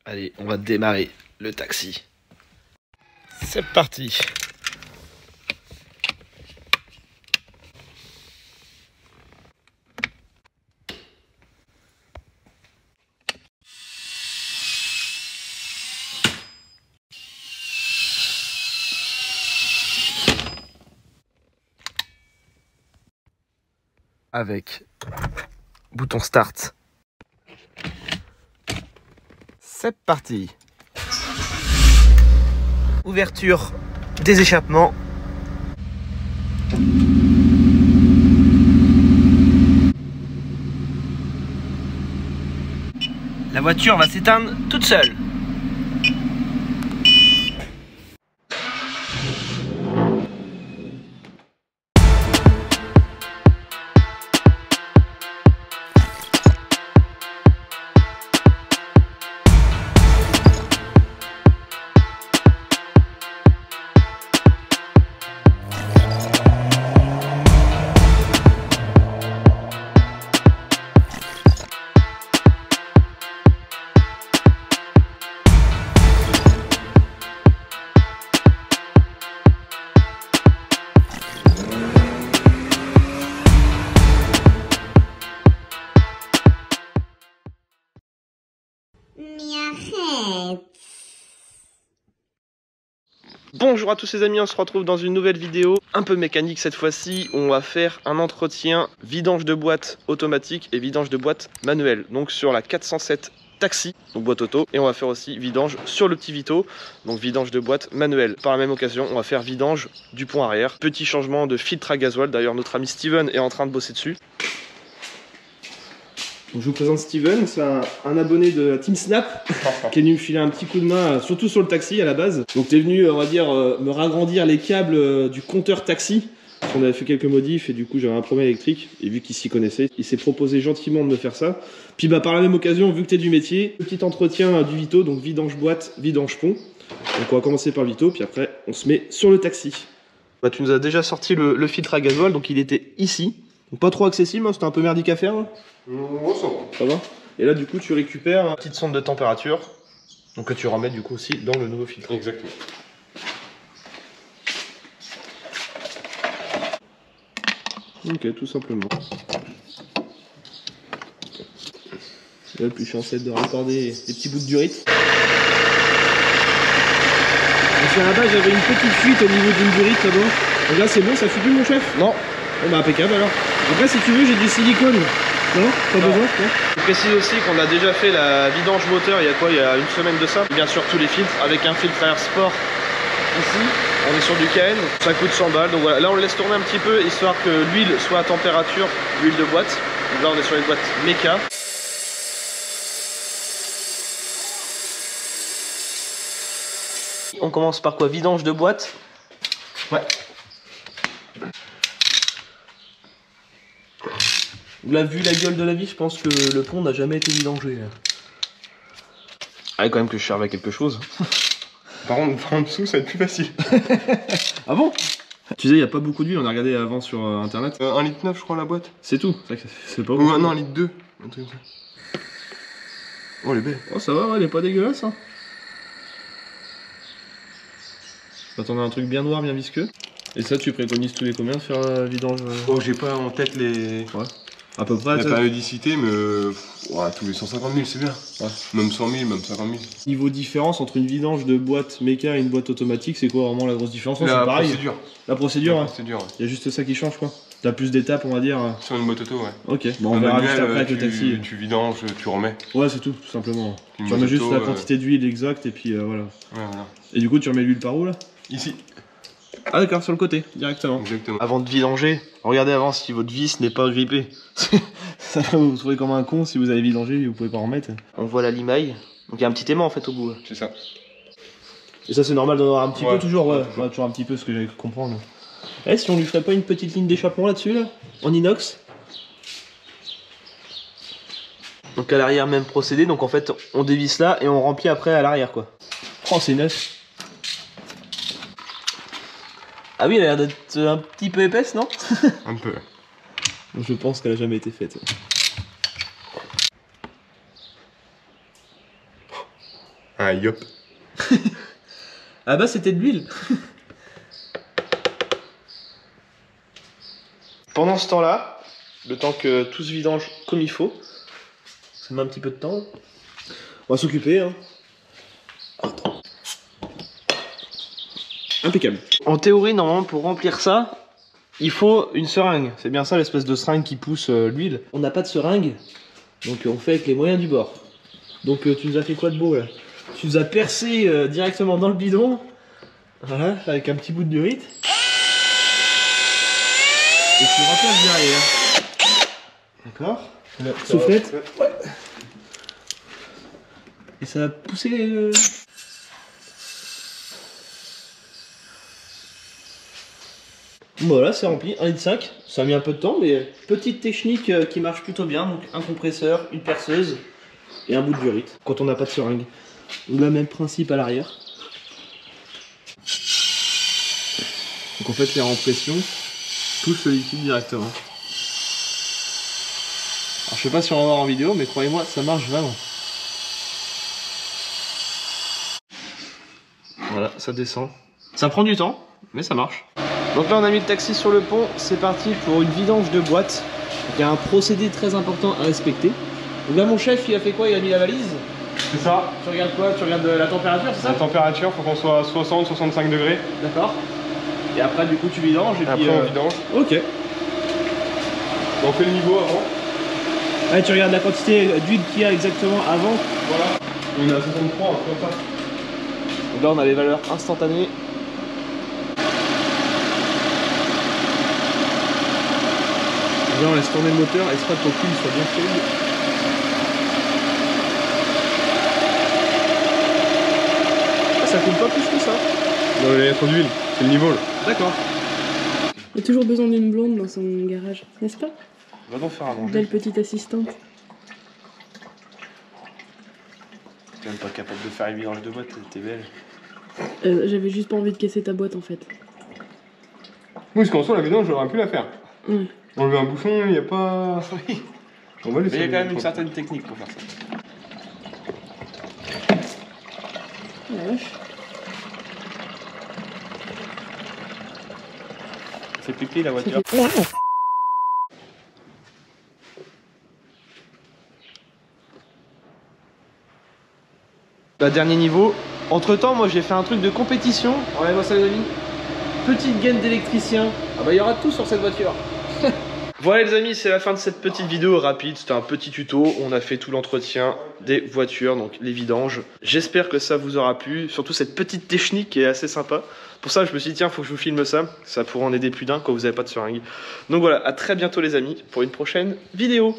Allez, on va démarrer le taxi. C'est parti. Avec bouton start. C'est parti. Ouverture des échappements. La voiture va s'éteindre toute seule. Bonjour à tous les amis, on se retrouve dans une nouvelle vidéo un peu mécanique cette fois-ci. On va faire un entretien vidange de boîte automatique et vidange de boîte manuelle. Donc sur la 407 Taxi, donc boîte auto, et on va faire aussi vidange sur le petit Vito, donc vidange de boîte manuelle. Par la même occasion, on va faire vidange du pont arrière. Petit changement de filtre à gasoil, d'ailleurs notre ami Steven est en train de bosser dessus. Donc je vous présente Steven, c'est un abonné de la Team Snap qui est venu me filer un petit coup de main, surtout sur le taxi à la base. Donc tu es venu, on va dire, me ragrandir les câbles du compteur taxi. On avait fait quelques modifs et du coup j'avais un problème électrique. Et vu qu'il s'y connaissait, il s'est proposé gentiment de me faire ça. Puis bah par la même occasion, vu que tu es du métier, petit entretien du Vito, donc vidange boîte, vidange pont. Donc on va commencer par le Vito, puis après on se met sur le taxi. Bah, tu nous as déjà sorti le filtre à gasoil, donc il était ici. Donc pas trop accessible, hein, c'était un peu merdique à faire. Hein. Ça va. Et là du coup tu récupères une petite sonde de température, donc que tu remets du coup aussi dans le nouveau filtre. Exactement. Ok, tout simplement. Et là le plus chiant c'est de raccorder les petits bouts de durite. Donc à la base j'avais une petite fuite au niveau d'une durite là-bas. Donc là c'est bon, ça fuit plus mon chef? Non. Bon bah impeccable alors. Après si tu veux j'ai du silicone. Non, pas besoin. Je précise aussi qu'on a déjà fait la vidange moteur il y a quoi? Il y a une semaine de ça. Et bien sûr tous les filtres avec un filtre à air sport ici. On est sur du KN, ça coûte 100 balles. Donc voilà, là on le laisse tourner un petit peu histoire que l'huile soit à température, l'huile de boîte. Donc là on est sur les boîtes méca. On commence par quoi? Vidange de boîte? Ouais. Là, vu la gueule de la vie, je pense que le pont n'a jamais été vidangé. Ah, quand même que je serve à quelque chose. Par contre, en dessous, ça va être plus facile. Ah bon? Tu sais, il n'y a pas beaucoup d'huile, on a regardé avant sur internet. 1,9 litre, je crois, la boîte. C'est tout, c'est pas beaucoup. Ou non, 1,2 litre. Un truc comme ça. Oh, elle est belle. Oh, ça va, ouais, elle est pas dégueulasse. Hein. Attends, un truc bien noir, bien visqueux. Et ça, tu préconises tous les combien de faire vidange Oh, j'ai pas en tête les. Ouais. À peu près. La périodicité, mais ouais, tous les 150 000, c'est bien. Ouais. Même 100 000, même 50 000. Niveau différence entre une vidange de boîte méca et une boîte automatique, c'est quoi vraiment la grosse différence? La pareil. procédure. La procédure, La hein. procédure, ouais. Il y a juste ça qui change, quoi. T'as plus d'étapes, on va dire. Sur une boîte auto, ouais. Ok, bon, on verra juste après avec le taxi. Tu vidanges, tu remets. Ouais, c'est tout simplement. Une tu remets juste auto, la quantité d'huile exacte et puis voilà. Ouais, voilà. Et du coup, tu remets l'huile par où là? Ici. Ah d'accord, sur le côté, directement. Exactement. Avant de vidanger, regardez avant si votre vis n'est pas grippée. Ça va vous trouver comme un con si vous avez vidangé et vous pouvez pas en remettre. On voit la limaille. Donc il y a un petit aimant en fait au bout. C'est ça. Et ça c'est normal d'en avoir un petit peu toujours, ouais. Toujours. Ouais, toujours un petit peu ce que j'avais pu comprendre. Eh, si on lui ferait pas une petite ligne d'échappement là-dessus là, en inox. Donc à l'arrière même procédé, donc en fait on dévisse là et on remplit après à l'arrière quoi. Oh c'est neuf. Ah oui, elle a l'air d'être un petit peu épaisse, non? Un peu. Je pense qu'elle a jamais été faite. Un yop. Ah bah c'était de l'huile. Pendant ce temps-là, le temps que tout se vidange comme il faut, ça met un petit peu de temps. On va s'occuper. Hein. Attends. Impeccable. En théorie, normalement, pour remplir ça, il faut une seringue. C'est bien ça, l'espèce de seringue qui pousse l'huile. On n'a pas de seringue, donc on fait avec les moyens du bord. Donc tu nous as fait quoi de beau là? Tu nous as percé directement dans le bidon. Voilà, avec un petit bout de durite. Et tu remplaces derrière. D'accord. Soufflette. Ouais. Et ça va pousser. Voilà, c'est rempli, 1,5 litre. Ça a mis un peu de temps, mais petite technique qui marche plutôt bien. Donc un compresseur, une perceuse et un bout de durite quand on n'a pas de seringue. Donc le même principe à l'arrière. Donc en fait, l'air en pression touche le liquide directement. Alors je sais pas si on va voir en vidéo, mais croyez-moi, ça marche vraiment. Voilà, ça descend. Ça prend du temps, mais ça marche. Donc là on a mis le taxi sur le pont, c'est parti pour une vidange de boîte. Donc il y a un procédé très important à respecter. Donc là mon chef il a fait quoi? Il a mis la valise. C'est ça. Tu regardes quoi? Tu regardes la température, c'est ça? La température, faut qu'on soit à 60-65 degrés. D'accord. Et après du coup tu vidanges et puis... Après on vidange. Ok. On fait le niveau avant. Ouais, tu regardes la quantité d'huile qu'il y a exactement avant. Voilà. On est à 63, un peu comme ça. Donc là on a les valeurs instantanées. Là on laisse tourner le moteur, exprès pour que l'huile soit bien chaude. Ah, ça coule pas plus que ça. Non, il y a trop d'huile, c'est le niveau là. D'accord. Il y a toujours besoin d'une blonde dans son garage, n'est-ce pas? Va donc faire à manger. Belle petite assistante. T'es même pas capable de faire une vidange de boîte, t'es belle. J'avais juste pas envie de casser ta boîte en fait. Oui, parce qu'en soi, la vidange, j'aurais pu la faire. Ouais. Enlever un bouchon, il n'y a pas. Oui. On va Mais il y a quand même une certaine technique pour faire ça. La vache. Ça fait pipi la voiture. Dernier niveau. Entre temps, moi j'ai fait un truc de compétition. Regardez-moi ça les amis. Petite gaine d'électricien. Ah bah il y aura tout sur cette voiture. Voilà les amis, c'est la fin de cette petite vidéo rapide. C'était un petit tuto. On a fait tout l'entretien des voitures, donc les vidanges. J'espère que ça vous aura plu. Surtout cette petite technique qui est assez sympa. Pour ça, je me suis dit, tiens, faut que je vous filme ça. Ça pourra en aider plus d'un quand vous n'avez pas de seringue. Donc voilà, à très bientôt les amis pour une prochaine vidéo.